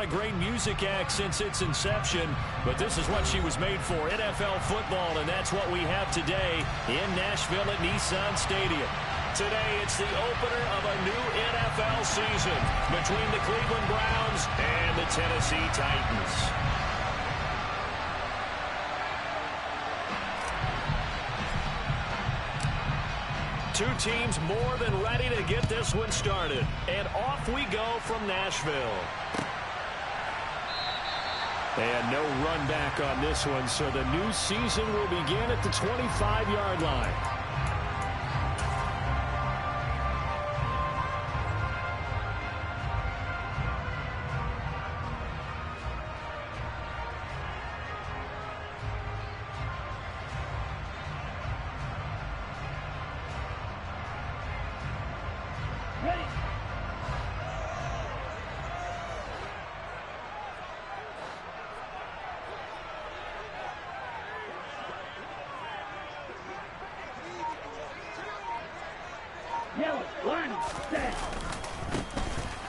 a great music act since its inception, but this is what she was made for, NFL football, and that's what we have today in Nashville at Nissan Stadium. Today, it's the opener of a new NFL season between the Cleveland Browns and the Tennessee Titans. Two teams more than ready to get this one started. And off we go from Nashville. And no run back on this one, so the new season will begin at the 25-yard line.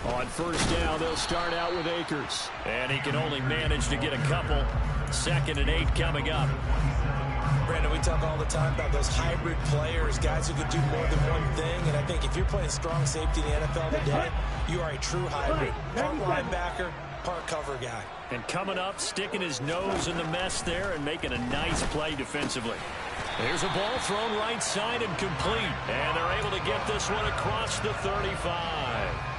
On first down, they'll start out with Akers. And he can only manage to get a couple. 2nd and 8 coming up. Brandon, we talk all the time about those hybrid players, guys who can do more than one thing. And I think if you're playing strong safety in the NFL today, you are a true hybrid. Part linebacker, part cover guy. And coming up, sticking his nose in the mess there and making a nice play defensively. Here's a ball thrown right side and complete. And they're able to get this one across the 35.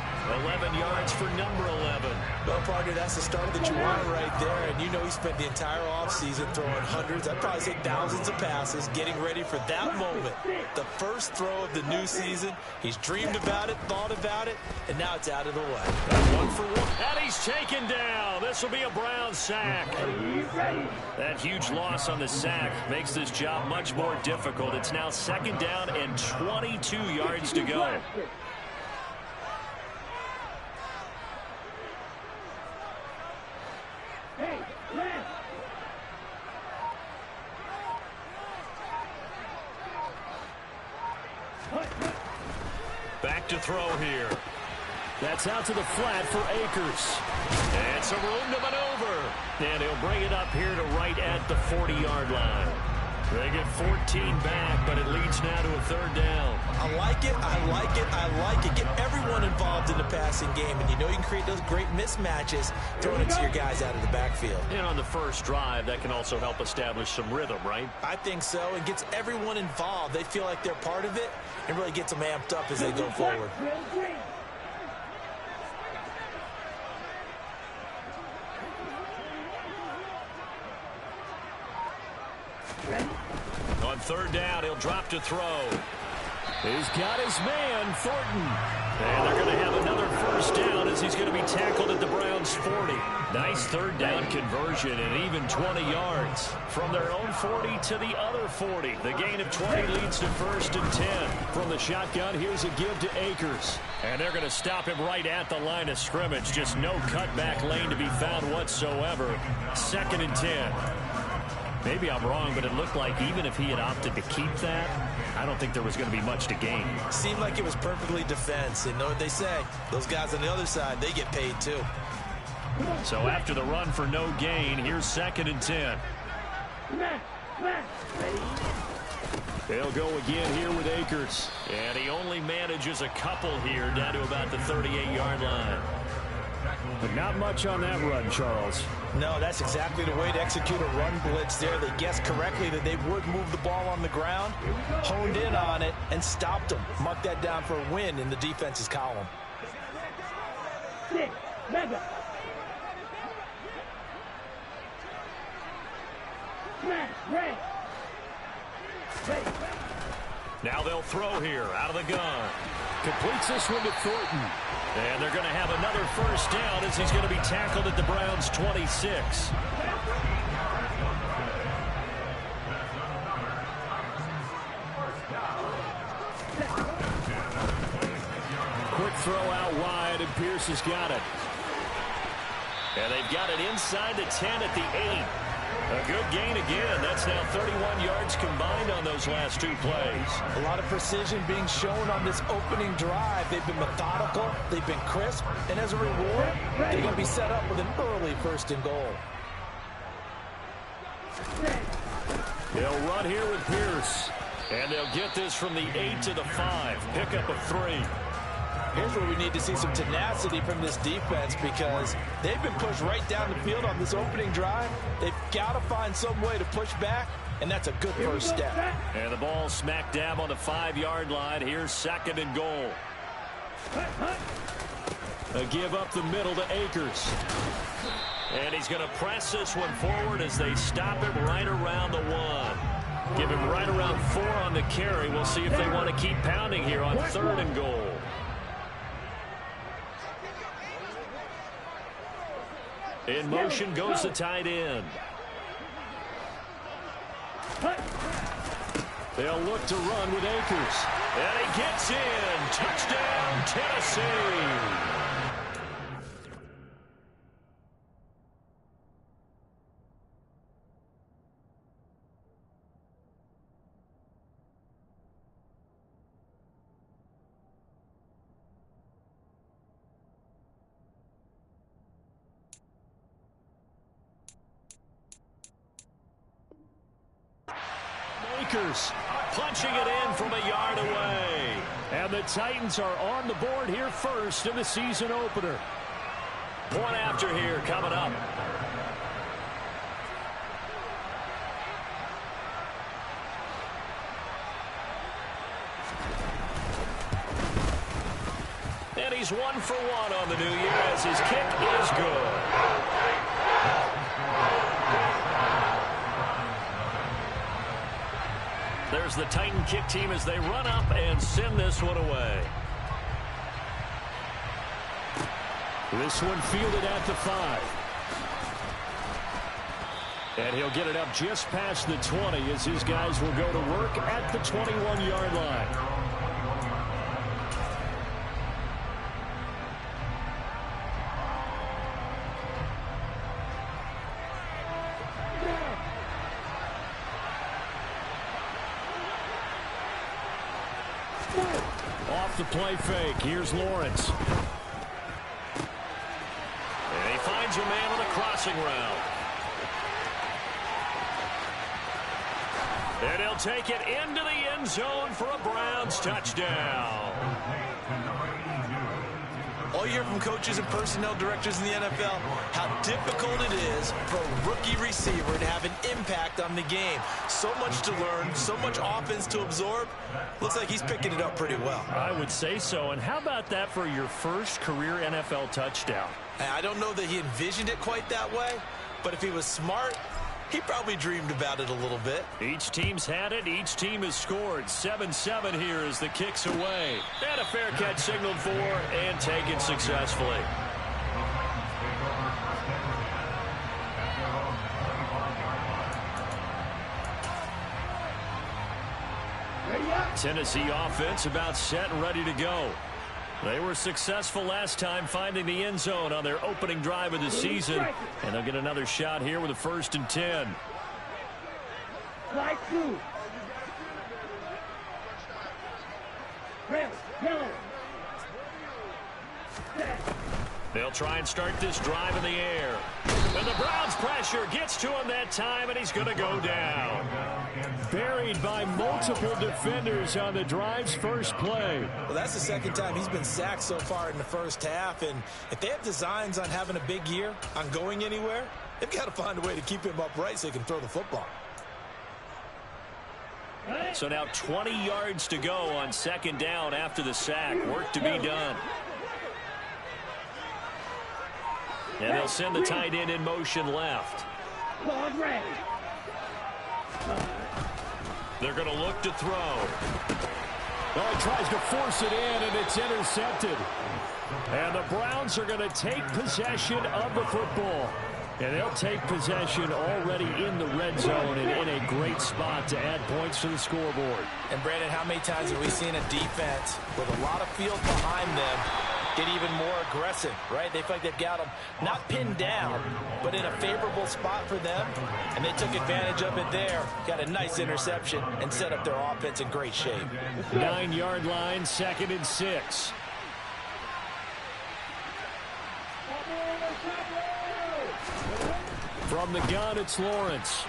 11 yards for number 11. Well, partner, that's the start that you want right there. And you know he spent the entire offseason throwing hundreds, I'd probably say thousands of passes, getting ready for that moment. The first throw of the new season. He's dreamed about it, thought about it, and now it's out of the way. One for one. And he's taken down. This will be a Brown sack. That huge loss on the sack makes this job much more difficult. It's now 2nd down and 22 yards to go. Back to throw here. That's out to the flat for Akers. And some room to maneuver. And he'll bring it up here to right at the 40-yard line. They get 14 back, but it leads now to a 3rd down. I like it, I like it, I like it. Get everyone involved in the passing game, and you know you can create those great mismatches throwing it to your guys out of the backfield. And on the first drive, that can also help establish some rhythm, right? I think so. It gets everyone involved. They feel like they're part of it, and really gets them amped up as they go forward. On 3rd down, he'll drop to throw. He's got his man, Thornton. And they're going to have another first down as he's going to be tackled at the Browns' 40. Nice 3rd down conversion and even 20 yards. From their own 40 to the other 40. The gain of 20 leads to 1st and 10. From the shotgun, here's a give to Akers. And they're going to stop him right at the line of scrimmage. Just no cutback lane to be found whatsoever. 2nd and 10. Maybe I'm wrong, but it looked like even if he had opted to keep that, I don't think there was going to be much to gain. Seemed like it was perfectly defense. And know what they say? Those guys on the other side, they get paid too. So after the run for no gain, here's 2nd and 10. They'll go again here with Akers. And he only manages a couple here down to about the 38-yard line. But not much on that run, Charles. No, that's exactly the way to execute a run blitz there. They guessed correctly that they would move the ball on the ground, honed in on it, and stopped them. Mark that down for a win in the defense's column. Now they'll throw here out of the gun. Completes this one to Thornton. And they're going to have another first down as he's going to be tackled at the Browns' 26. Quick throw out wide, and Pierce has got it. And they've got it inside the 10 at the 8. A good gain again. That's now 31 yards combined on those last two plays. A lot of precision being shown on this opening drive. They've been methodical, they've been crisp, and as a reward, they're going to be set up with an early 1st and goal. They'll run here with Pierce. And they'll get this from the 8 to the 5. Pickup of 3. Here's where we need to see some tenacity from this defense because they've been pushed right down the field on this opening drive. They've got to find some way to push back, and that's a good first step. And the ball smack dab on the 5-yard line. Here's 2nd and goal. A give up the middle to Akers. And he's going to press this one forward as they stop it right around the 1. Give him right around 4 on the carry. We'll see if they want to keep pounding here on 3rd and goal. In motion goes the tight end. They'll look to run with Akers. And he gets in. Touchdown, Tennessee. Punching it in from a yard away. And the Titans are on the board here first in the season opener. Point after here coming up. And he's 1 for 1 on the new year as his kick is good. There's the Titan kick team as they run up and send this one away. This one fielded at the 5. And he'll get it up just past the 20 as his guys will go to work at the 21-yard line. Off the play fake. Here's Lawrence. And he finds a man on a crossing route. And he'll take it into the end zone for a Browns touchdown. All you hear from coaches and personnel directors in the NFL, how difficult it is for a rookie receiver to have an impact on the game. So much to learn, so much offense to absorb. Looks like he's picking it up pretty well. I would say so. And how about that for your first career NFL touchdown? I don't know that he envisioned it quite that way, but if he was smart, he probably dreamed about it a little bit. Each team's had it. Each team has scored. 7-7 here as the kick's away. And a fair catch signaled for and taken successfully. Tennessee offense about set and ready to go. They were successful last time finding the end zone on their opening drive of the season. And they'll get another shot here with a 1st and 10. They'll try and start this drive in the air. And the Browns pressure gets to him that time, and he's going to go down. Buried by multiple defenders on the drive's first play. Well, that's the 2nd time he's been sacked so far in the first half. And if they have designs on having a big year, on going anywhere, they've got to find a way to keep him upright so he can throw the football. So now 20 yards to go on 2nd down after the sack. Work to be done. And they'll send the tight end in motion left. They're going to look to throw. Well, he tries to force it in, and it's intercepted. And the Browns are going to take possession of the football. And they'll take possession already in the red zone and in a great spot to add points to the scoreboard. And, Brandon, how many times have we seen a defense with a lot of field behind them get even more aggressive, right? They feel like they've got them not pinned down, but in a favorable spot for them, and they took advantage of it there. Got a nice interception and set up their offense in great shape. 9-yard line, 2nd and 6. From the gun, it's Lawrence.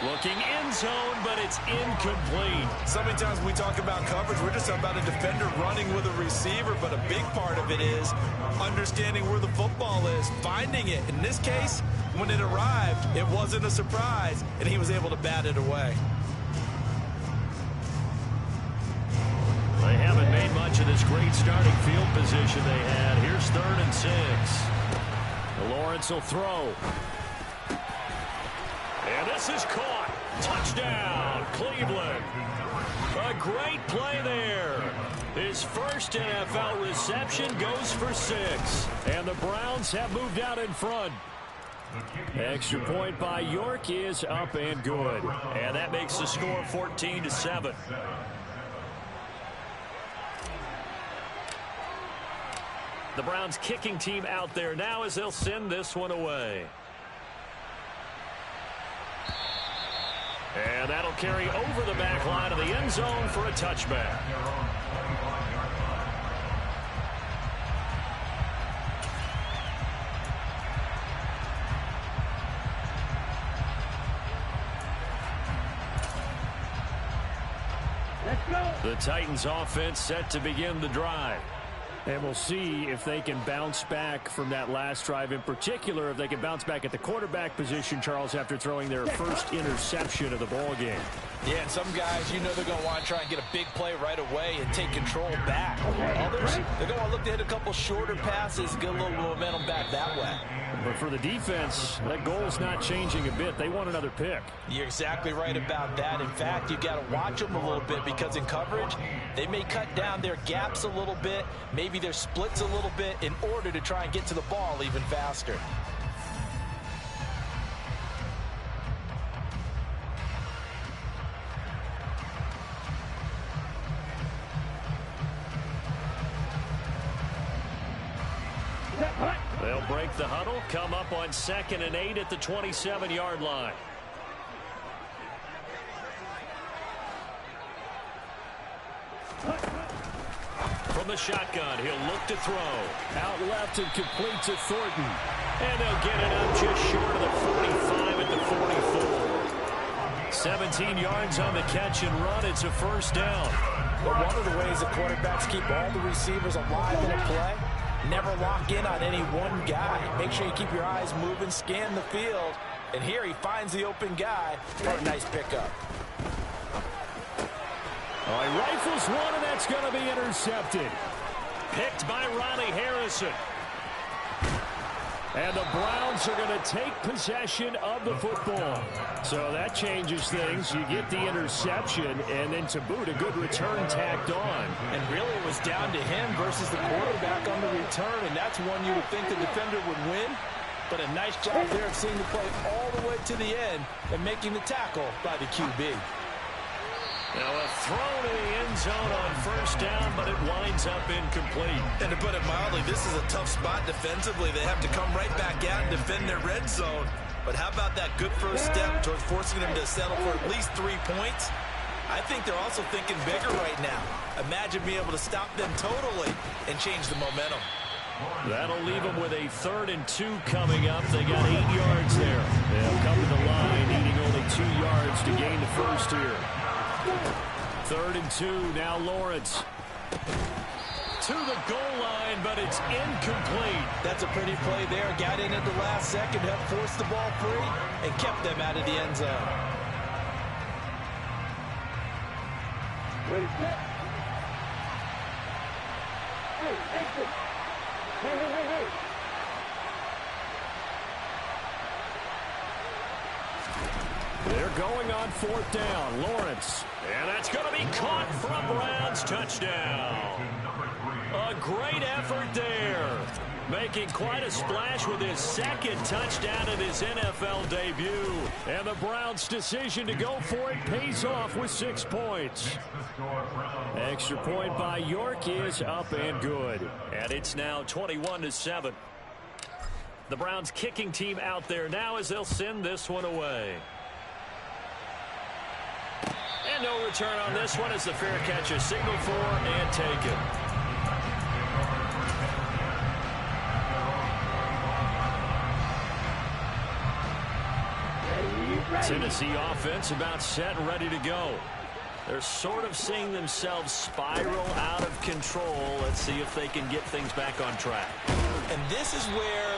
Looking end zone, but it's incomplete. So many times when we talk about coverage, we're just about a defender running with a receiver, but a big part of it is understanding where the football is, finding it. In this case, when it arrived, it wasn't a surprise, and he was able to bat it away. They haven't made much of this great starting field position they had. Here's 3rd and 6. Lawrence will throw. And this is caught. Touchdown, Cleveland. A great play there. His first NFL reception goes for 6. And the Browns have moved out in front. Extra point by York is up and good. And that makes the score 14-7. The Browns kicking team out there now as they'll send this one away. And that'll carry over the back line of the end zone for a touchback. The Titans offense set to begin the drive. And we'll see if they can bounce back from that last drive, in particular if they can bounce back at the quarterback position, Charles, after throwing their first interception of the ball game. Yeah, and some guys, you know they're going to want to try and get a big play right away and take control back. Others, they're going to look to hit a couple shorter passes, get a little momentum back that way. But for the defense, that goal's not changing a bit. They want another pick. You're exactly right about that. In fact, you've got to watch them a little bit because in coverage, they may cut down their gaps a little bit, maybe their splits a little bit in order to try and get to the ball even faster. They'll break the huddle, come up on 2nd and 8 at the 27-yard line. From the shotgun, he'll look to throw. Out left and complete to Thornton. And they'll get it up just short of the 45 at the 44. 17 yards on the catch and run. It's a first down. But one of the ways the quarterbacks keep all the receivers alive in a play, never lock in on any one guy. Make sure you keep your eyes moving, scan the field. And here he finds the open guy for a nice pickup. All right, rifles one, and that's going to be intercepted. Picked by Ronnie Harrison. And the Browns are going to take possession of the football. So that changes things. You get the interception, and then to boot, a good return tacked on. And really it was down to him versus the quarterback on the return, and that's one you would think the defender would win. But a nice job there of seeing the play all the way to the end and making the tackle by the QB. Now a throw to the end zone on first down, but it winds up incomplete. And to put it mildly, this is a tough spot defensively. They have to come right back out and defend their red zone. But how about that good first step towards forcing them to settle for at least 3 points? I think they're also thinking bigger right now. Imagine being able to stop them totally and change the momentum. That'll leave them with a 3rd and 2 coming up. They got 8 yards there. They'll come to the line, needing only 2 yards to gain the first here. 3rd and 2, now Lawrence. To the goal line, but it's incomplete. That's a pretty play there. Got in at the last second, helped force the ball free, and kept them out of the end zone. They're going on 4th down. Lawrence. And that's going to be caught for a Browns touchdown. A great effort there. Making quite a splash with his second touchdown in his NFL debut. And the Browns' decision to go for it pays off with 6 points. Extra point by York is up and good. And it's now 21-7. The Browns kicking team out there now as they'll send this one away. And no return on this one as the fair catch is signaled for and taken. Tennessee offense about set and ready to go. They're sort of seeing themselves spiral out of control. Let's see if they can get things back on track. And this is where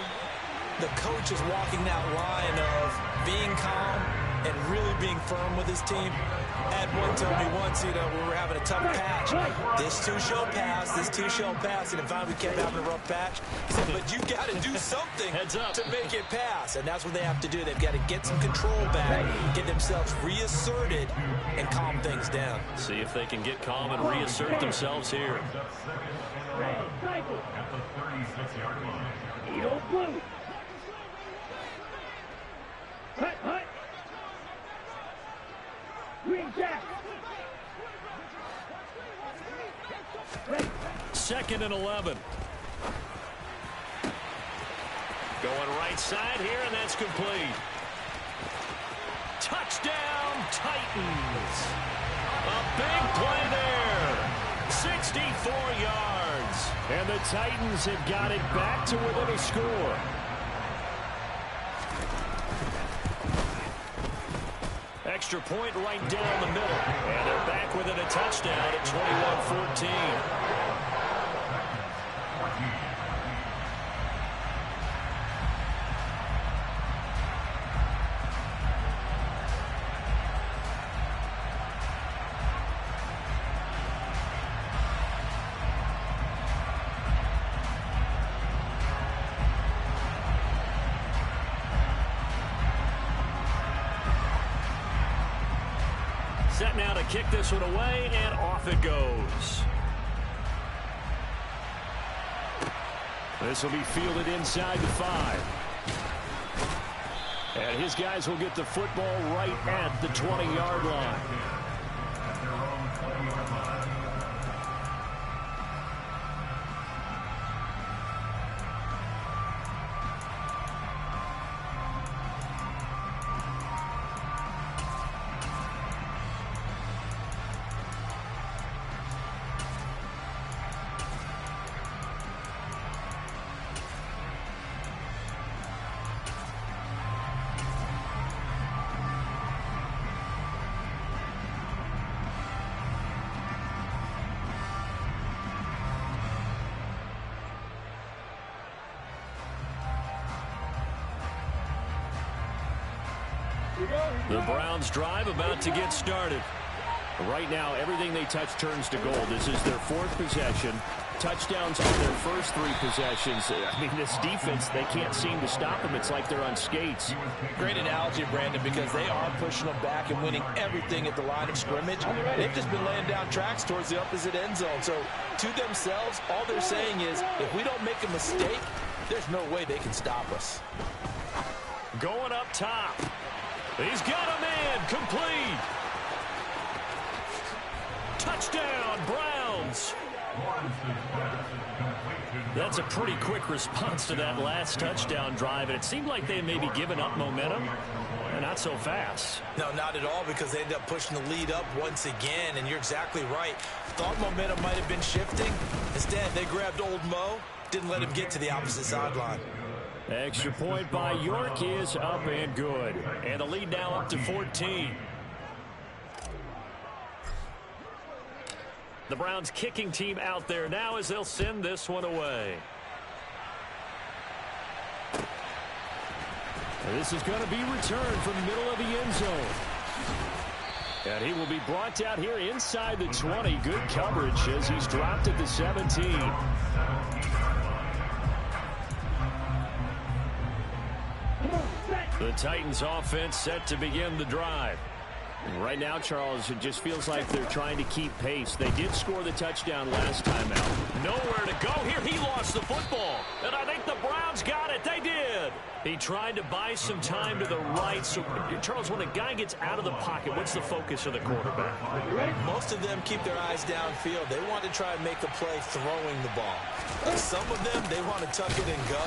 the coach is walking that line of being calm and really being firm with his team. Ed one told me once, we were having a tough patch. This too shall pass, this too shall pass. And finally we kept having a rough patch. He said, but you got to do something to make it pass. And that's what they have to do. They've got to get some control back, get themselves reasserted, and calm things down. See if they can get calm and reassert themselves here. Second and 11. Going right side here, and that's complete. Touchdown, Titans. A big play there. 64 yards. And the Titans have got it back to within a score. Extra point right down the middle. And they're back within a touchdown at 21-14. Set now to kick this one away, and off it goes. This will be fielded inside the 5. And his guys will get the football right at the 20-yard line. The Browns drive about to get started. Right now, everything they touch turns to gold. This is their 4th possession. Touchdowns on their first 3 possessions. I mean, this defense, they can't seem to stop them. It's like they're on skates. Great analogy, Brandon, because they are pushing them back and winning everything at the line of scrimmage. They've just been laying down tracks towards the opposite end zone. So, to themselves, all they're saying is, if we don't make a mistake, there's no way they can stop us. Going up top. He's got a man, complete. Touchdown, Browns. That's a pretty quick response to that last touchdown drive, and it seemed like they had maybe given up momentum. And not so fast. No, not at all, because they ended up pushing the lead up once again, and you're exactly right. Thought momentum might have been shifting. Instead, they grabbed old Mo, didn't let him get to the opposite sideline. Extra point by York is up and good. And the lead now up to 14. The Browns kicking team out there now as they'll send this one away. And this is going to be returned from the middle of the end zone. And he will be brought out here inside the 20. Good coverage as he's dropped at the 17. The Titans offense set to begin the drive. Right now, Charles, it just feels like they're trying to keep pace. They did score the touchdown last time out. Nowhere to go here. He lost the football. And I think the Browns got it. They did. He tried to buy some time to the right. So, Charles, when a guy gets out of the pocket, what's the focus of the quarterback? Most of them keep their eyes downfield. They want to try and make the play throwing the ball. Some of them, they want to tuck it and go.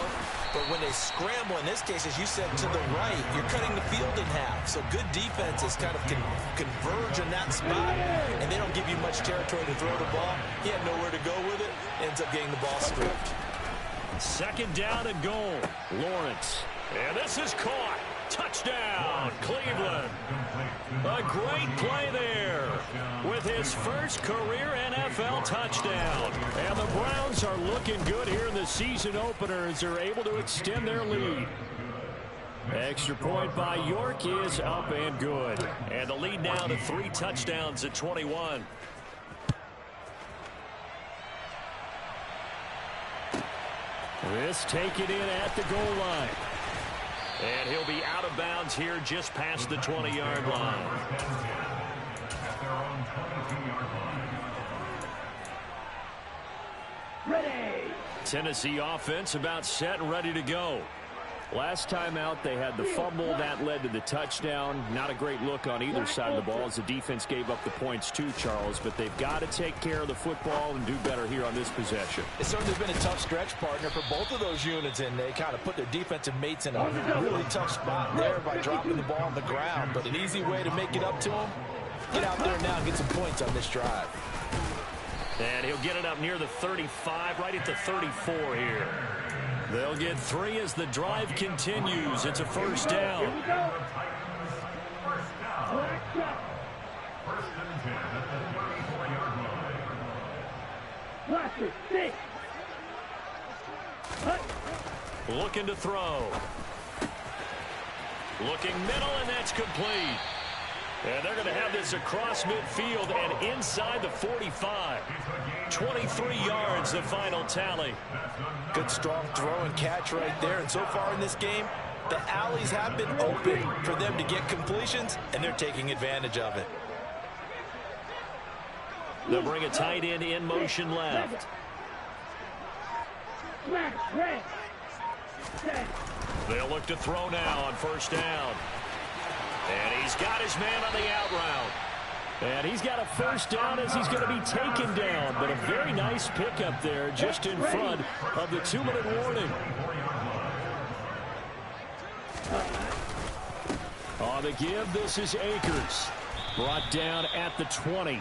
But when they scramble, in this case, as you said, to the right, you're cutting the field in half. So good defenses kind of converge in that spot, and they don't give you much territory to throw the ball. He had nowhere to go with it. Ends up getting the ball stripped. Second down and goal. Lawrence. And this is caught. Touchdown, Cleveland. A great play there with his first career NFL touchdown. And the Browns are looking good here in the season opener as they're able to extend their lead. Extra point by York is up and good. And the lead now to 3 touchdowns at 21. This taken in at the goal line. And he'll be out of bounds here just past the 20-yard line. Ready. Tennessee offense about set and ready to go. Last time out, they had the fumble. That led to the touchdown. Not a great look on either side of the ball as the defense gave up the points too, Charles. But they've got to take care of the football and do better here on this possession. It's certainly been a tough stretch, partner, for both of those units, and they kind of put their defensive mates in a really tough spot there by dropping the ball on the ground. But an easy way to make it up to them, get out there now and get some points on this drive. And he'll get it up near the 35, right at the 34 here. They'll get 3 as the drive continues. It's a first down. Here we go. Watch it. 6. Looking to throw. Looking middle, and that's complete. And they're going to have this across midfield and inside the 45. 23 yards, the final tally. Good strong throw and catch right there. And so far in this game, the alleys have been open for them to get completions, and they're taking advantage of it. They'll bring a tight end in motion left. They'll look to throw now on first down. And he's got his man on the out route. And he's got a first down as he's going to be taken down. But a very nice pickup there just in front of the 2-minute warning. On the give, this is Akers. Brought down at the 20.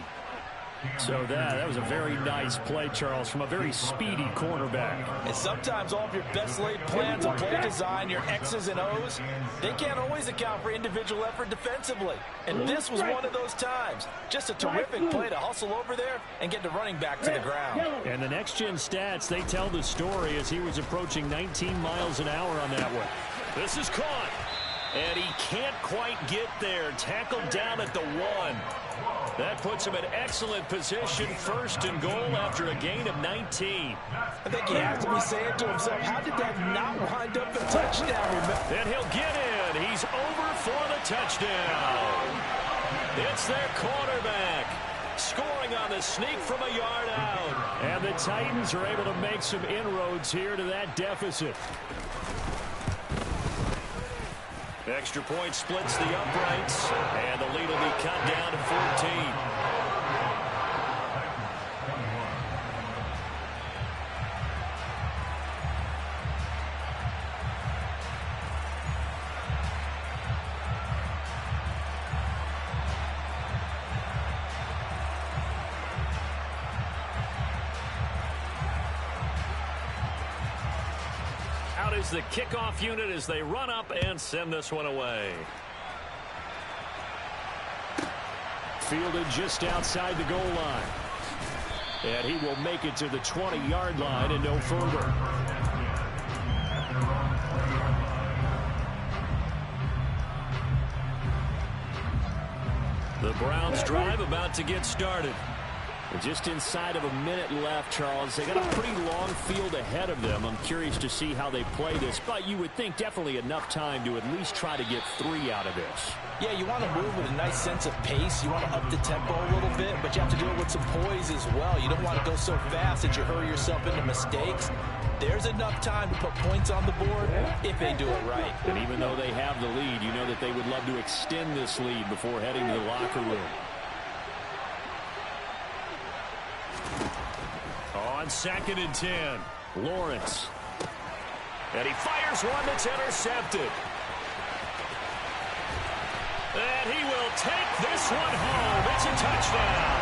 So that was a very nice play, Charles, from a very speedy cornerback. And sometimes all of your best laid plans of play design, your X's and O's, they can't always account for individual effort defensively. And this was one of those times. Just a terrific play to hustle over there and get the running back to the ground. And the next-gen stats, they tell the story as he was approaching 19 miles an hour on that one. This is caught. And he can't quite get there. Tackled down at the 1. That puts him in excellent position, first and goal after a gain of 19. I think he has to be saying to himself, how did that not wind up a touchdown? And he'll get in. He's over for the touchdown. It's their quarterback scoring on the sneak from a yard out. And the Titans are able to make some inroads here to that deficit. Extra point splits the uprights, and the lead will be cut down to 14. Out is the kickoff unit as they run up and send this one away. Fielded just outside the goal line. And he will make it to the 20-yard line and no further. The Browns drive about to get started. Just inside of a minute left, Charles. They got a pretty long field ahead of them. I'm curious to see how they play this, but you would think definitely enough time to at least try to get 3 out of this. Yeah, you want to move with a nice sense of pace. You want to up the tempo a little bit, but you have to do it with some poise as well. You don't want to go so fast that you hurry yourself into mistakes. There's enough time to put points on the board if they do it right. And even though they have the lead, you know that they would love to extend this lead before heading to the locker room. On 2nd and 10, Lawrence. And he fires one that's intercepted. And he will take this one home. It's a touchdown.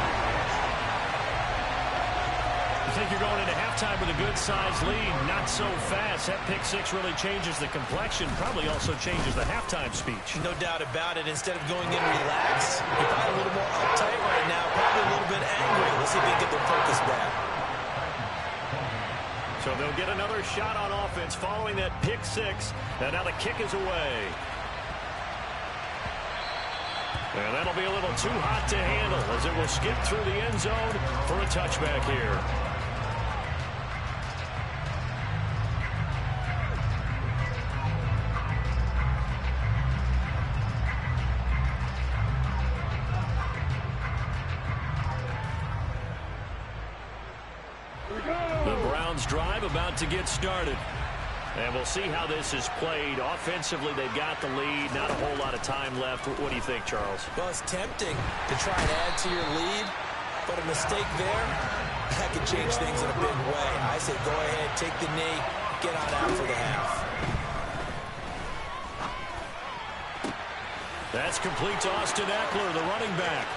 I think you're going into halftime with a good-sized lead. Not so fast. That pick six really changes the complexion. Probably also changes the halftime speech. No doubt about it. Instead of going in relaxed, you're probably a little more uptight right now. Probably a little bit angry. Let's see if they can get their focus back. So they'll get another shot on offense following that pick six. And now the kick is away. And that'll be a little too hot to handle as it will skip through the end zone for a touchback here. The Browns drive about to get started. And we'll see how this is played. Offensively, they've got the lead. Not a whole lot of time left. What do you think, Charles? Well, it's tempting to try and add to your lead, but a mistake there, that could change things in a big way. I say go ahead, take the knee, get on out for the half. That's complete to Austin Eckler, the running back.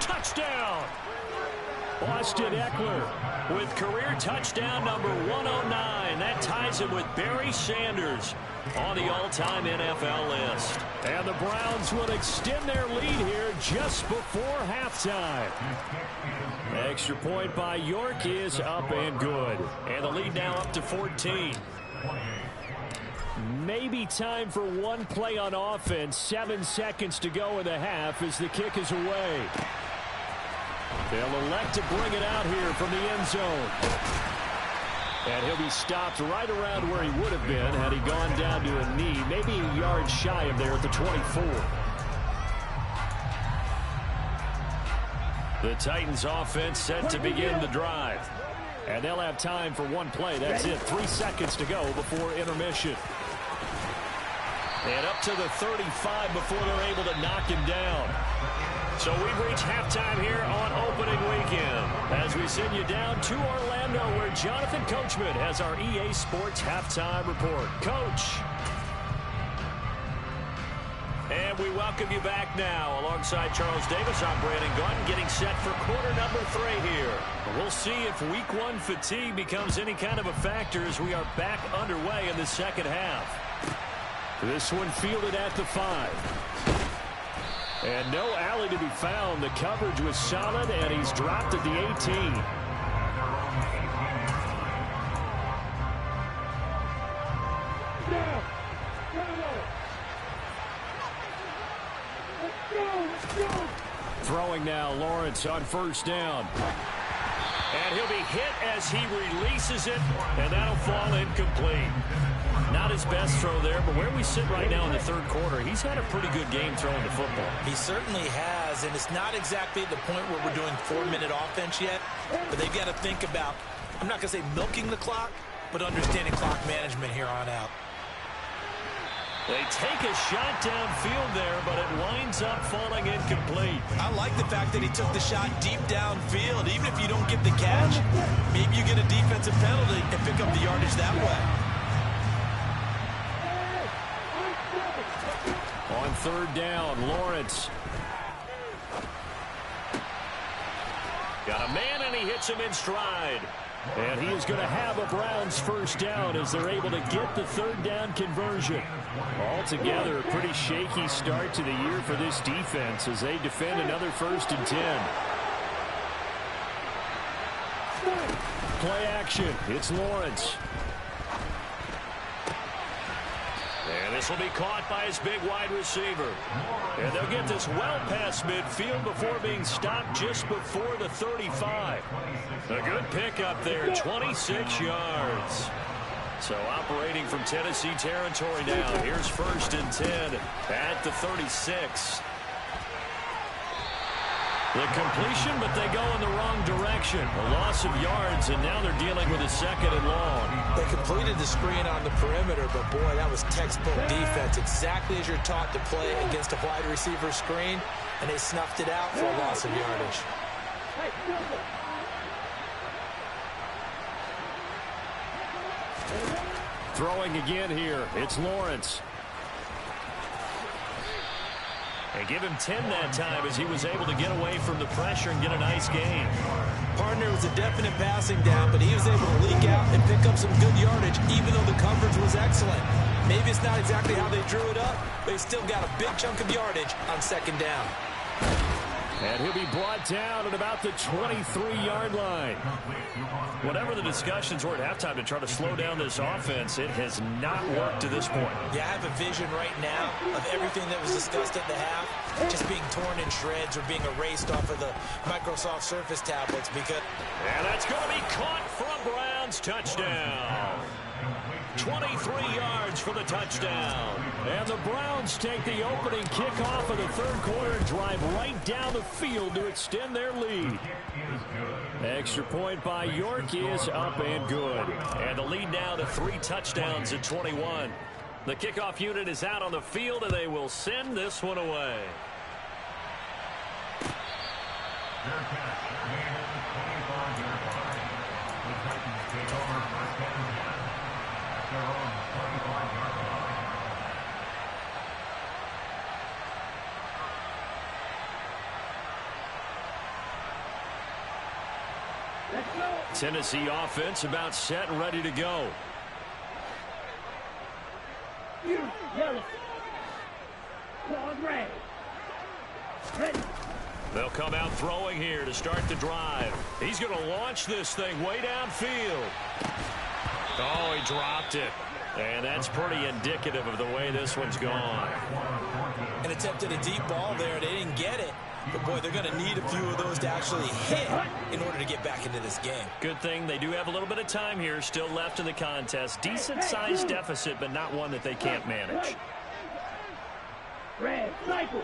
Touchdown! Austin Eckler with career touchdown number 109. That ties him with Barry Sanders on the all-time NFL list. And the Browns will extend their lead here just before halftime. Extra point by York is up and good. And the lead now up to 14. Maybe time for one play on offense. 7 seconds to go in the half as the kick is away. They'll elect to bring it out here from the end zone. And he'll be stopped right around where he would have been had he gone down to a knee, maybe a yard shy of there at the 24. The Titans offense set to begin the drive. And they'll have time for one play. That's it. 3 seconds to go before intermission. And up to the 35 before they're able to knock him down. So we've reached halftime here on opening weekend as we send you down to Orlando where Jonathan Coachman has our EA Sports halftime report. Coach. And we welcome you back now. Alongside Charles Davis, I'm Brandon Gunn getting set for quarter number 3 here. We'll see if week 1 fatigue becomes any kind of a factor as we are back underway in the second half. This one fielded at the 5. And no alley to be found. The coverage was solid, and he's dropped at the 18. Throwing now, Lawrence on first down. And he'll be hit as he releases it, and that'll fall incomplete. Not his best throw there, but where we sit right now in the third quarter, he's had a pretty good game throwing the football. He certainly has, and it's not exactly at the point where we're doing 4-minute offense yet, but they've got to think about, I'm not going to say milking the clock, but understanding clock management here on out. They take a shot downfield there, but it winds up falling incomplete. I like the fact that he took the shot deep downfield. Even if you don't get the catch, maybe you get a defensive penalty and pick up the yardage that way. On third down, Lawrence. Got a man, and he hits him in stride. And he is going to have a Browns first down as they're able to get the third down conversion. Altogether, a pretty shaky start to the year for this defense as they defend another 1st and 10. Play action. It's Lawrence. And this This will be caught by his big wide receiver. And they'll get this well past midfield before being stopped just before the 35. A good pickup there, 26 yards. So operating from Tennessee territory now. Here's 1st and 10 at the 36. The completion, but they go in the wrong direction. A loss of yards, and now they're dealing with a 2nd and long. They completed the screen on the perimeter, but boy, that was textbook defense. Exactly as you're taught to play against a wide receiver screen, and they snuffed it out for a loss of yardage. Throwing again here. It's Lawrence. And give him 10 that time as he was able to get away from the pressure and get a nice gain. Partner was a definite passing down, but he was able to leak out and pick up some good yardage, even though the coverage was excellent. Maybe it's not exactly how they drew it up, but he still got a big chunk of yardage on 2nd down. And he'll be brought down at about the 23-yard line. Whatever the discussions were at halftime to try to slow down this offense, it has not worked to this point. Yeah, I have a vision right now of everything that was discussed at the half just being torn in shreds or being erased off of the Microsoft Surface tablets because... And that's going to be caught for a Browns touchdown. 23 yards for the touchdown. And the Browns take the opening kickoff of the 3rd quarter and drive right down the field to extend their lead. Extra point by York is up and good. And the lead now to 3 touchdowns at 21. The kickoff unit is out on the field, and they will send this one away. Tennessee offense about set and ready to go. They'll come out throwing here to start the drive. He's going to launch this thing way downfield. Oh, he dropped it. And that's pretty indicative of the way this one's gone. And attempted a deep ball there. They didn't get it. But, boy, they're going to need a few of those to actually hit in order to get back into this game. Good thing they do have a little bit of time here still left in the contest. Decent-sized deficit, but not one that they can't manage. Red, cycle.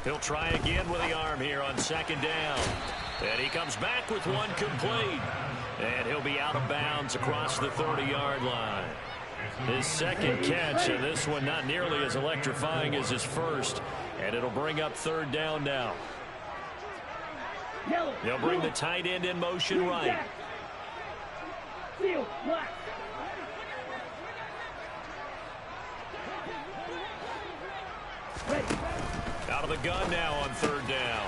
He'll try again with the arm here on 2nd down. And he comes back with one complete. And he'll be out of bounds across the 30-yard line. His 2nd catch, and this one not nearly as electrifying as his first. And it'll bring up 3rd down now. They'll bring the tight end in motion right. Out of the gun now on 3rd down.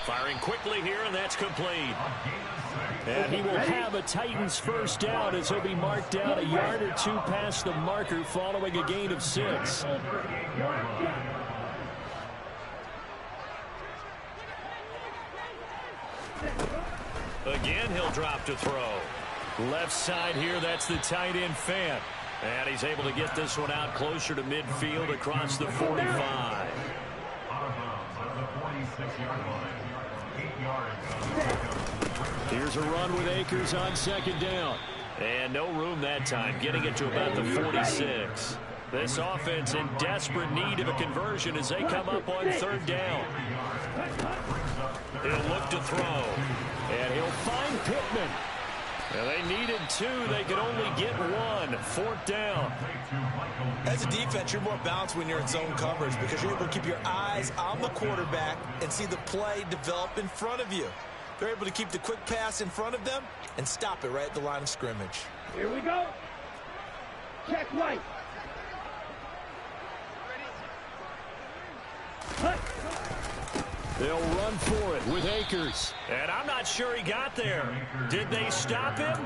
Firing quickly here, and that's complete. And he will have a Titans 1st down as he'll be marked down a yard or 2 past the marker following a gain of 6. Again, he'll drop to throw. Left side here, that's the tight end Fant. And he's able to get this one out closer to midfield across the 45. Here's a run with Akers on 2nd down. And no room that time, getting it to about the 46. This offense in desperate need of a conversion as they come up on 3rd down. He'll look to throw. And he'll find Pittman. And they needed 2. They could only get 1. 4th down. As a defense, you're more balanced when you're in zone coverage because you're able to keep your eyes on the quarterback and see the play develop in front of you. They're able to keep the quick pass in front of them and stop it right at the line of scrimmage. Here we go. Check right. They'll run for it with Akers. And I'm not sure he got there. Did they stop him?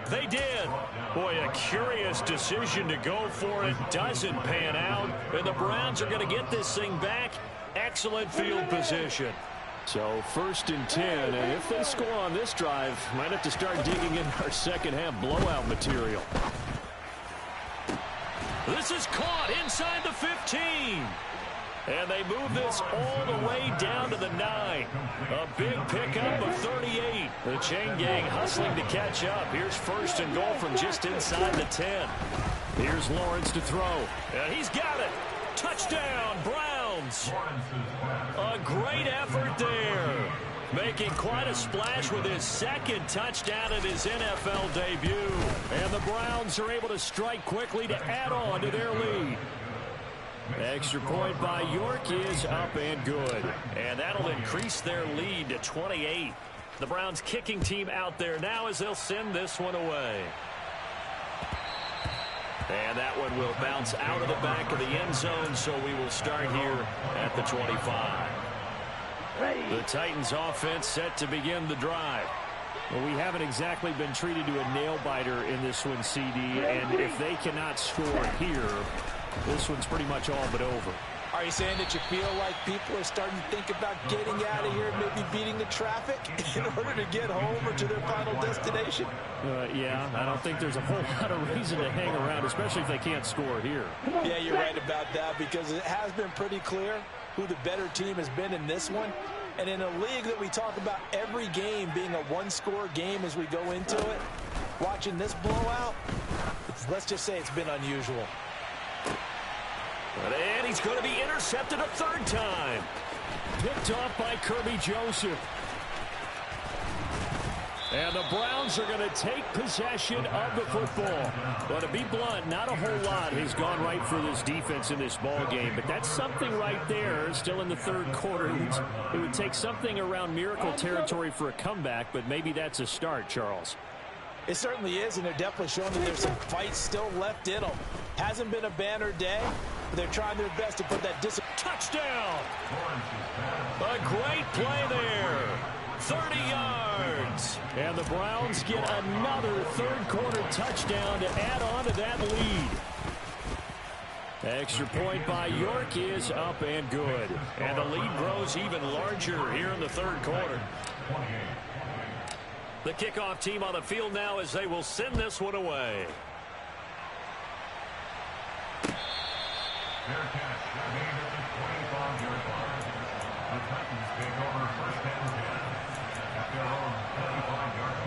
They did. Boy, a curious decision to go for it. Doesn't pan out. And the Browns are going to get this thing back. Excellent field position. So 1st and 10, and if they score on this drive, might have to start digging in our second half blowout material. This is caught inside the 15. And they move this all the way down to the 9. A big pickup of 38. The chain gang hustling to catch up. Here's 1st and goal from just inside the 10. Here's Lawrence to throw. And he's got it. Touchdown, Browns. A great effort there. Making quite a splash with his 2nd touchdown in his NFL debut. And the Browns are able to strike quickly to add on to their lead. Extra point by York is up and good. And that'll increase their lead to 28. The Browns kicking team out there now as they'll send this one away. And that one will bounce out of the back of the end zone, so we will start here at the 25. The Titans offense set to begin the drive. Well, we haven't exactly been treated to a nail-biter in this one, CD, and if they cannot score here, this one's pretty much all but over. Are you saying that you feel like people are starting to think about getting out of here, maybe beating the traffic in order to get home or to their final destination? Yeah, I don't think there's a whole lot of reason to hang around, especially if they can't score here. Yeah, you're right about that, because it has been pretty clear who the better team has been in this one. And in a league that we talk about every game being a one-score game as we go into it, watching this blowout, let's just say it's been unusual. And he's going to be intercepted a 3rd time. Picked off by Kirby Joseph. And the Browns are going to take possession of the football. But to be blunt, not a whole lot has gone right for this defense in this ball game. But that's something right there, still in the 3rd quarter. It would take something around miracle territory for a comeback, but maybe that's a start, Charles. It certainly is, and they're definitely showing that there's some fight still left in them. Hasn't been a banner day, but they're trying their best to put that touchdown. A great play there. 30 yards. And the Browns get another 3rd quarter touchdown to add on to that lead. Extra point by York is up and good. And the lead grows even larger here in the 3rd quarter. The kickoff team on the field now as they will send this one away. Fair catch. Made at the 25-yard line. The Titans take over 1st and 10 at their own 25-yard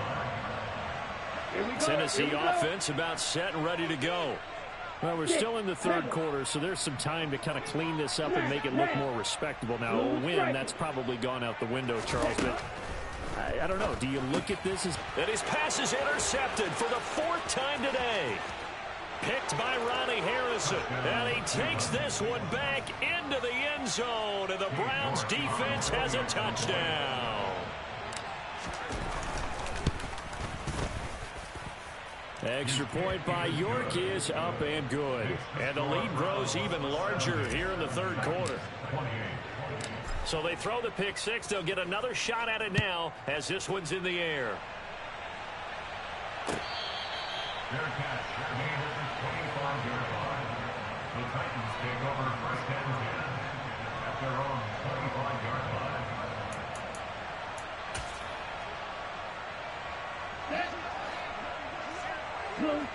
line. Tennessee offense about set and ready to go. Well, we're still in the 3rd quarter, so there's some time to kind of clean this up and make it look more respectable. Now, a win, that's probably gone out the window, Charles, but I don't know. Do you look at this as... And his pass is intercepted for the 4th time today. Picked by Ronnie Harrison. And he takes this one back into the end zone. And the Browns defense has a touchdown. Extra point by York is up and good. And the lead grows even larger here in the 3rd quarter. So they throw the pick 6. They'll get another shot at it now as this one's in the air. Fair catch. Made at the 25-yard line. The Titans take over 1st and 10 at their own 25-yard line.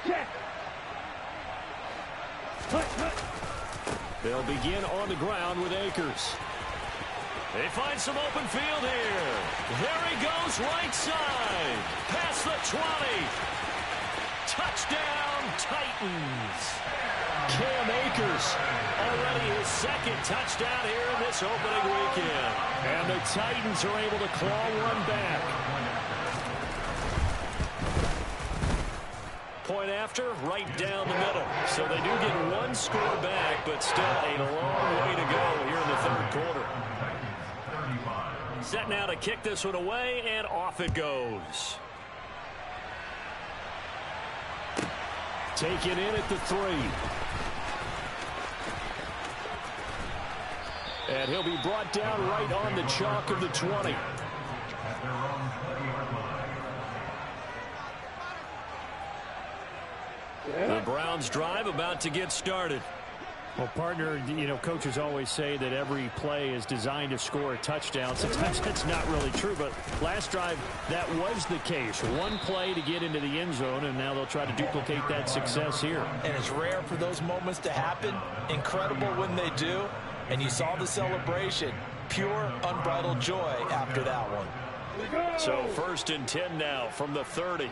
Check. They'll begin on the ground with Akers. They find some open field here. There he goes right side. Past the 20. Touchdown, Titans. Cam Akers. Already his 2nd touchdown here in this opening weekend. And the Titans are able to claw one back. Point after, right down the middle. So they do get one score back, but still a long way to go here in the 3rd quarter. Set now to kick this one away, and off it goes. Taken in at the 3. And he'll be brought down right on the chalk of the 20. Browns drive about to get started. Well, partner, coaches always say that every play is designed to score a touchdown. Sometimes that's not really true, but last drive, that was the case. One play to get into the end zone, and now they'll try to duplicate that success here. And it's rare for those moments to happen. Incredible when they do. And you saw the celebration. Pure, unbridled joy after that one. So 1st and 10 now from the 30.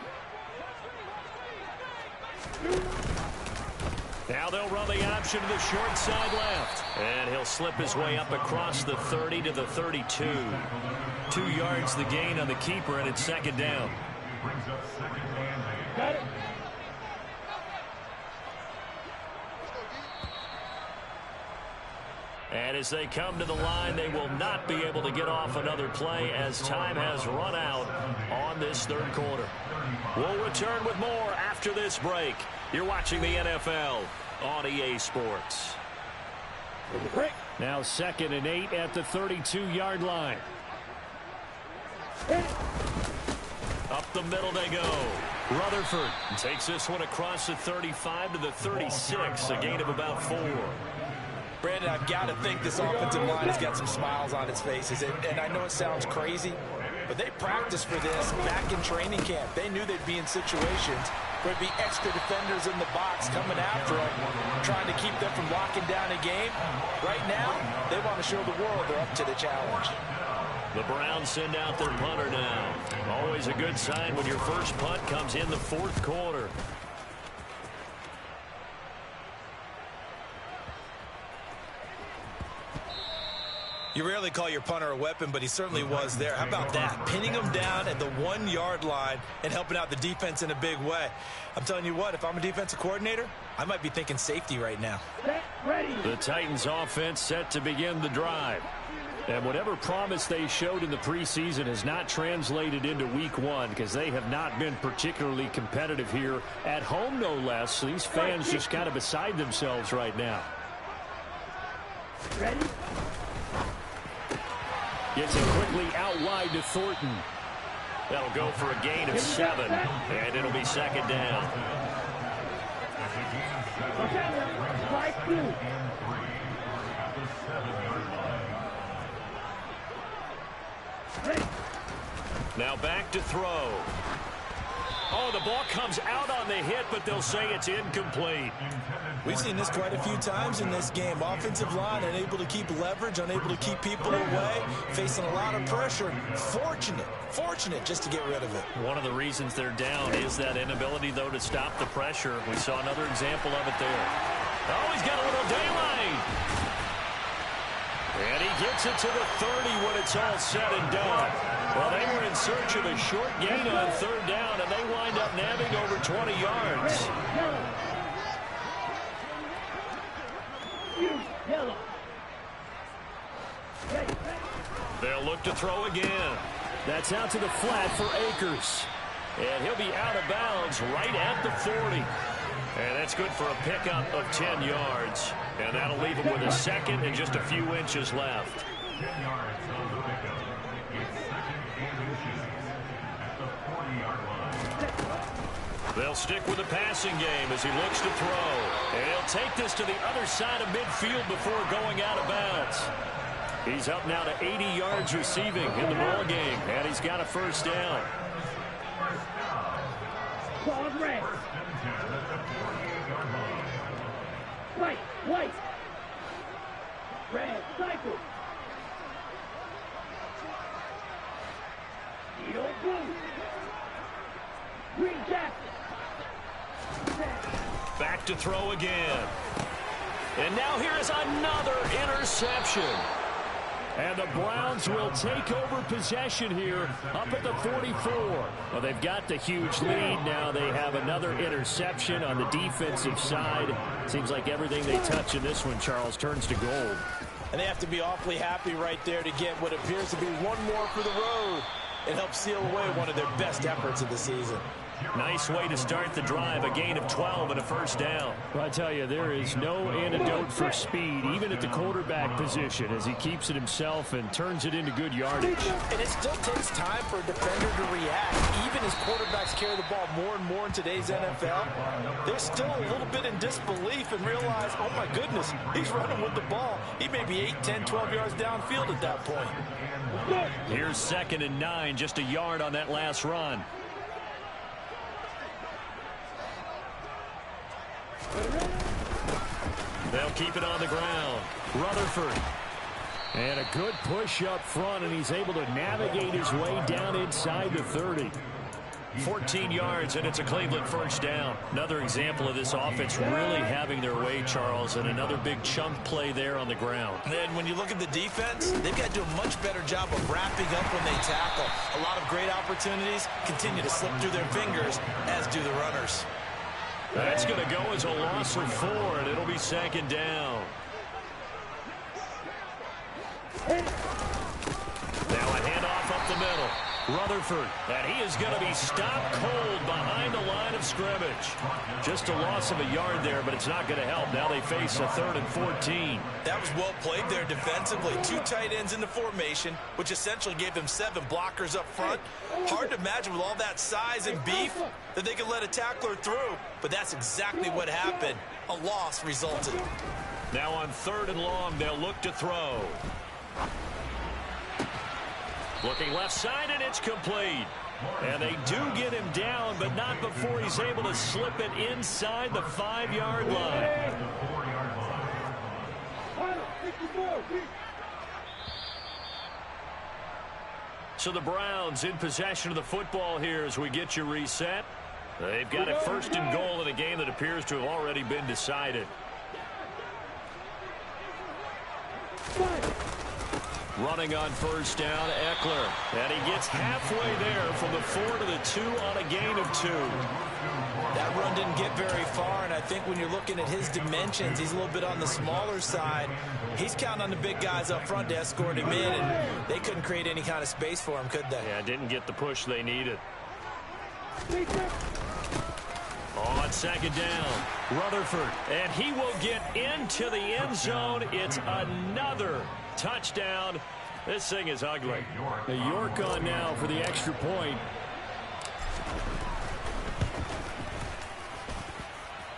Now they'll run the option to the short side left. And he'll slip his way up across the 30 to the 32. 2 yards the gain on the keeper, and it's 2nd down. Brings up 2nd man. Got it. And as they come to the line, they will not be able to get off another play as time has run out on this 3rd quarter. We'll return with more after this break. You're watching the NFL on EA Sports. Now 2nd and 8 at the 32-yard line. Up the middle they go. Rutherford takes this one across the 35 to the 36, a gain of about 4. Brandon, I've got to think this offensive line has got some smiles on its faces. And I know it sounds crazy, but they practiced for this back in training camp. They knew they'd be in situations where there'd be extra defenders in the box coming after them, trying to keep them from locking down a game. Right now, they want to show the world they're up to the challenge. The Browns send out their punter now. Always a good sign when your first punt comes in the 4th quarter. You rarely call your punter a weapon, but he certainly was there. How about that? Pinning him down at the 1-yard line and helping out the defense in a big way. I'm telling you what, if I'm a defensive coordinator, I might be thinking safety right now. Ready. The Titans offense set to begin the drive. And whatever promise they showed in the preseason has not translated into week 1 because they have not been particularly competitive here at home, no less. These fans just kind of beside themselves right now. Ready. Gets it quickly out wide to Thornton. That'll go for a gain of 7, and it'll be 2nd down. Strike 2. Now back to throw. Oh, the ball comes out on the hit, but they'll say it's incomplete. We've seen this quite a few times in this game. Offensive line unable to keep leverage, unable to keep people away, facing a lot of pressure. Fortunate just to get rid of it. One of the reasons they're down is that inability, though, to stop the pressure. We saw another example of it there. Oh, he's got a little daylight. And he gets it to the 30 when it's all said and done. Well, they were in search of a short gain on 3rd down, and they wind up nabbing over 20 yards. They'll look to throw again. That's out to the flat for Akers. And he'll be out of bounds right at the 40. And that's good for a pickup of 10 yards. And that'll leave him with a 2nd and just a few inches left. 10 yards on the pickup. It's 2nd and inches at the 40-yard line. They'll stick with the passing game as he looks to throw. And he'll take this to the other side of midfield before going out of bounds. He's up now to 80 yards receiving in the ball game. And he's got a 1st down. Ball red. White. Red cycle. Yellow blue. Green jacket. Back to throw again. And now here is another interception. And the Browns will take over possession here up at the 44. Well, they've got the huge lead. Now they have another interception on the defensive side. Seems like everything they touch in this one, Charles, turns to gold. And they have to be awfully happy right there to get what appears to be one more for the road. It helps seal away one of their best efforts of the season. Nice way to start the drive, a gain of 12 and a first down. Well, I tell you, there is no antidote for speed, even at the quarterback position, as he keeps it himself and turns it into good yardage. And it still takes time for a defender to react. Even as quarterbacks carry the ball more and more in today's NFL, they're still a little bit in disbelief and realize, oh my goodness, he's running with the ball. He may be 8, 10, 12 yards downfield at that point. Here's 2nd and 9, just a yard on that last run. They'll keep it on the ground. Rutherford. And a good push up front, and he's able to navigate his way down inside the 30. 14 yards, and it's a Cleveland first down. Another example of this offense really having their way, Charles, and another big chunk play there on the ground. And when you look at the defense, they've got to do a much better job of wrapping up when they tackle. A lot of great opportunities continue to slip through their fingers, as do the runners. That's going to go as a loss of 4, and it'll be 2nd down. Now a handoff up the middle. Rutherford, and he is going to be stopped cold behind the line of scrimmage. Just a loss of a yard there, but it's not going to help. Now they face a 3rd and 14. That was well played there defensively. 2 tight ends in the formation, which essentially gave them 7 blockers up front. Hard to imagine with all that size and beef that they could let a tackler through, but that's exactly what happened. A loss resulted. Now on 3rd and long, they'll look to throw. Looking left side, and it's complete. And they do get him down, but not before he's able to slip it inside the 5-yard line. So the Browns in possession of the football here as we get you reset. They've got it 1st and goal in a game that appears to have already been decided. Running on 1st down, Eckler. And he gets halfway there from the 4 to the 2 on a gain of 2. That run didn't get very far, and I think when you're looking at his dimensions, he's a little bit on the smaller side. He's counting on the big guys up front to escort him in, and they couldn't create any kind of space for him, could they? Yeah, didn't get the push they needed. On 2nd down, Rutherford, and he will get into the end zone. It's another touchdown. This thing is ugly. The York on now for the extra point.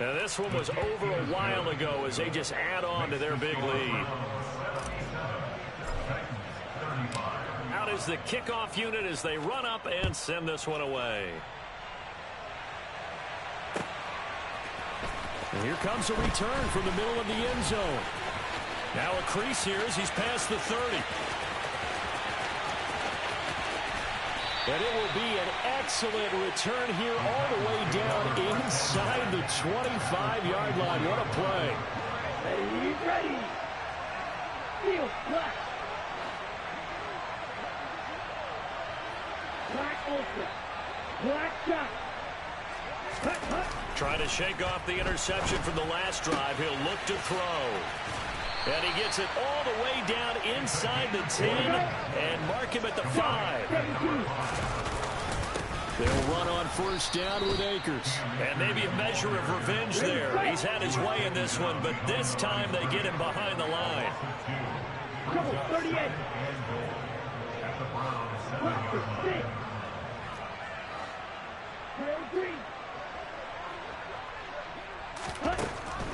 Now this one was over a while ago as they just add on to their big lead. Out is the kickoff unit as they run up and send this one away. And here comes a return from the middle of the end zone. Now a crease here as he's past the 30. And it will be an excellent return here all the way down inside the 25-yard line. What a play. Ready. Field black. Black ultra. Black shot. Trying to shake off the interception from the last drive. He'll look to throw. And he gets it all the way down inside the 10 and mark him at the 5. They'll run on 1st down with Akers. And maybe a measure of revenge there. He's had his way in this one, but this time they get him behind the line. 38.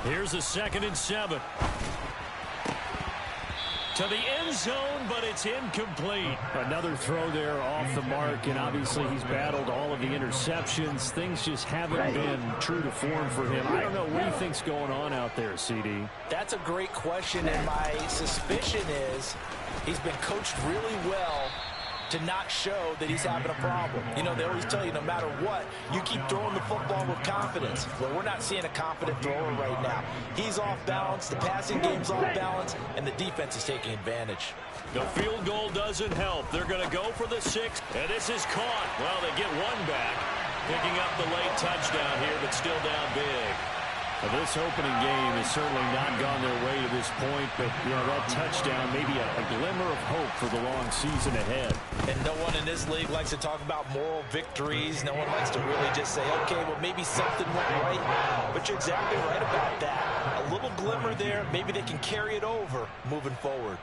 Here's a 2nd and 7. To the end zone, but it's incomplete. Another throw there off the mark, and obviously he's battled all of the interceptions. Things just haven't been true to form for him. I don't know what he thinks going on out there, CD. That's a great question, and my suspicion is he's been coached really well to not show that he's having a problem. You know, they always tell you no matter what, you keep throwing the football with confidence. Well, we're not seeing a confident thrower right now. He's off balance, the passing game's off balance, and the defense is taking advantage. The field goal doesn't help. They're going to go for the 6, and this is caught. Well, they get one back, picking up the late touchdown here, but still down big. Well, this opening game has certainly not gone their way to this point, but that touchdown, maybe a glimmer of hope for the long season ahead. And no one in this league likes to talk about moral victories. No one likes to really just say, okay, well, maybe something went right. But you're exactly right about that. A little glimmer there. Maybe they can carry it over moving forward.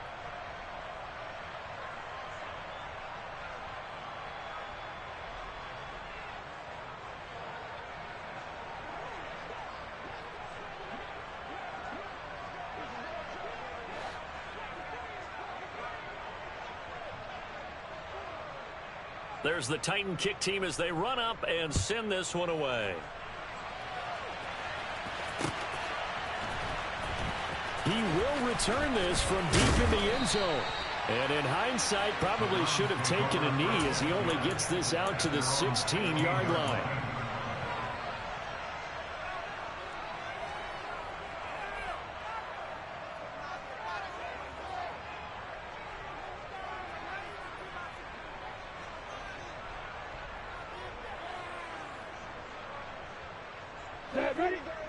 There's the Titan kick team as they run up and send this one away. He will return this from deep in the end zone. And in hindsight, probably should have taken a knee as he only gets this out to the 16-yard line.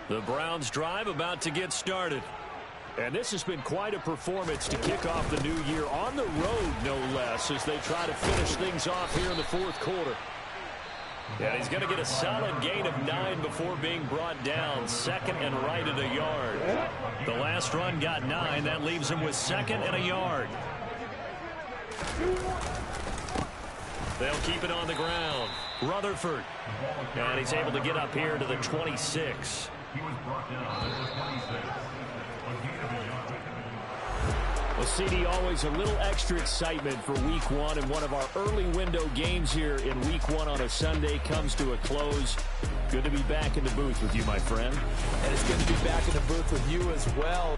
The Browns drive about to get started. And this has been quite a performance to kick off the new year on the road, no less, as they try to finish things off here in the fourth quarter. And he's going to get a solid gain of 9 before being brought down. Second and right at a yard. The last run got 9. That leaves him with second and a yard. They'll keep it on the ground. Rutherford. And he's able to get up here to the 26. He was brought down at the 26. Well, CD, always a little extra excitement for Week 1, and one of our early window games here in Week 1 on a Sunday comes to a close. Good to be back in the booth with you, my friend. And it's good to be back in the booth with you as well.